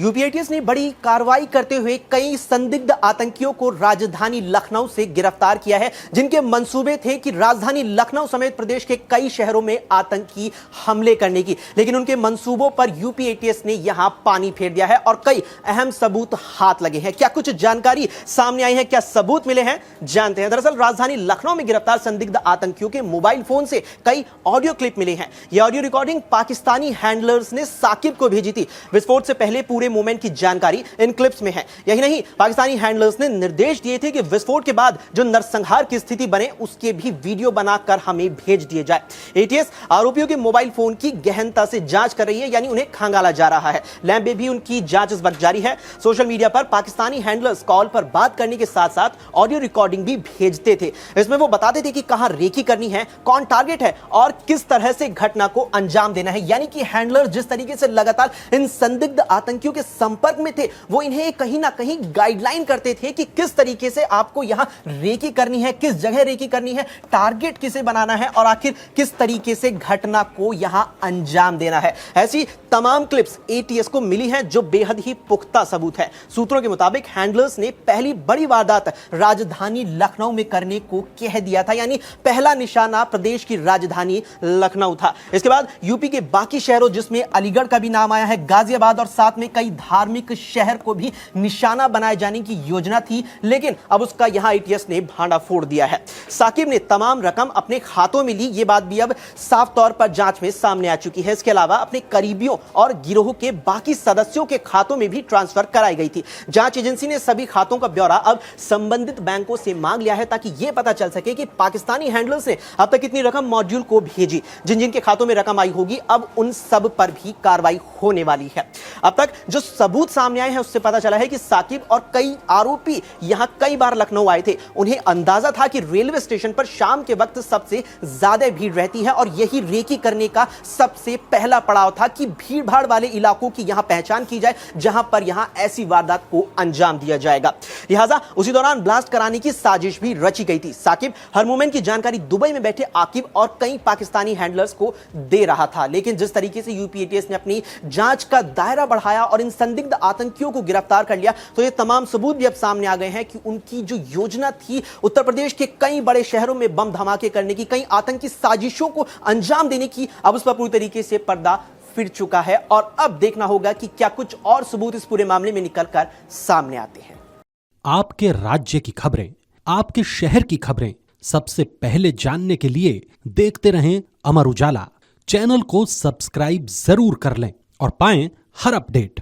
UP ATS ने बड़ी कार्रवाई करते हुए कई संदिग्ध आतंकियों को राजधानी लखनऊ से गिरफ्तार किया है, जिनके मंसूबे थे कि राजधानी लखनऊ समेत प्रदेश के कई शहरों में आतंकी हमले करने की। लेकिन उनके मंसूबों पर यूपी एटीएस ने यहां पानी फेर दिया है और कई अहम सबूत हाथ लगे हैं। क्या कुछ जानकारी सामने आई है, क्या सबूत मिले हैं, जानते हैं। दरअसल राजधानी लखनऊ में गिरफ्तार संदिग्ध आतंकियों के मोबाइल फोन से कई ऑडियो क्लिप मिले हैं। यह ऑडियो रिकॉर्डिंग पाकिस्तानी हैंडलर्स ने साकिब को भेजी थी। विस्फोट से पहले पूरे मूवमेंट की जानकारी इन क्लिप्स में है। यही नहीं, पाकिस्तानी हैंडलर्स ने निर्देश दिए थे कि विस्फोट के बाद जो नरसंहार की स्थिति बने उसके भी वीडियो बनाकर हमें भेज दिए जाए। एटीएस आरोपियों के मोबाइल फोन की गहनता से जांच कर रही है, यानी उन्हें खंगाला जा रहा है। लैब में भी उनकी जांच इस वक्त जारी है। सोशल मीडिया पर पाकिस्तानी हैंडलर्स कॉल पर बात करने के साथ साथ ऑडियो रिकॉर्डिंग भी भेजते थे। इसमें वो बताते थे कि कहां रेकी करनी है, कौन टारगेट है और किस तरह से घटना को अंजाम देना है। यानी कि हैंडलर जिस तरीके से लगातार इन संदिग्ध आतंकियों के संपर्क में थे, वो इन्हें कहीं ना कहीं गाइडलाइन करते थे कि किस तरीके से आपको यहां रेकी करनी है, किस जगह रेकी करनी है, टारगेट किसे बनाना है और आखिर किस तरीके से घटना को यहां अंजाम देना है। ऐसी तमाम क्लिप्स एटीएस को मिली हैं, जो बेहद ही पुख्ता सबूत है। सूत्रों के मुताबिक हैंडलर्स ने पहली बड़ी वारदात राजधानी लखनऊ में करने को कह दिया था, यानी पहला निशाना प्रदेश की राजधानी लखनऊ था। इसके बाद यूपी के बाकी शहरों, जिसमें अलीगढ़ का भी नाम आया है, गाजियाबाद और साथ में कई धार्मिक शहर को भी निशाना बनाए जाने की योजना थी, लेकिन अब उसका यहां एटीएस ने भांडा फोड़ दिया है। साकिब ने तमाम रकम अपने खातों में ली, यह बात भी अब साफ तौर पर जांच में सामने आ चुकी है। इसके अलावा अपने करीबियों और गिरोह के बाकी सदस्यों के खातों में भी ट्रांसफर कराई गई थी। जांच एजेंसी ने सभी खातों का ब्यौरा अब संबंधित बैंकों से मांग लिया है, ताकि यह पता चल सके कि पाकिस्तानी हैंडलर्स ने अब तक कितनी रकम मॉड्यूल को भेजी। जिन जिन के खातों में रकम आई होगी, अब उन सब पर भी कार्रवाई होने वाली है। अब तक जो सबूत सामने आए हैं, उससे पता चला है कि साकिब और कई आरोपी यहां कई बार लखनऊ आए थे। उन्हें अंदाजा था कि रेलवे स्टेशन पर शाम के वक्त सबसे ज्यादा भीड़ रहती है और यही रेकी करने का सबसे पहला पड़ाव था कि भीड़ भाड़ वाले इलाकों की यहां पहचान की जाए, जहां पर यहां ऐसी वारदात को अंजाम दिया जाएगा। लिहाजा उसी दौरान ब्लास्ट कराने की साजिश भी रची गई थी। साकिब हर मूवमेंट की जानकारी दुबई में बैठे आकिब और कई पाकिस्तानी हैंडलर्स को दे रहा था। लेकिन जिस तरीके से यूपी एटीएस ने अपनी जांच का दायरा बढ़ाया और इन संदिग्ध आतंकियों को गिरफ्तार कर लिया, तो ये तमाम सबूत भी अब सामने आ गए हैं कि उनकी जो योजना थी उत्तर प्रदेश के कई बड़े शहरों में बम धमाके करने की, कई आतंकी साजिशों को अंजाम देने की, अब उस पर पूरी तरीके से पर्दा फिर चुका है। और अब देखना होगा कि क्या कुछ और सबूत इस पूरे मामले में निकलकर सामने आते हैं। आपके राज्य की खबरें, आपके शहर की खबरें सबसे पहले जानने के लिए देखते रहें अमर उजाला। चैनल को सब्सक्राइब जरूर कर लें और पाएं हर अपडेट।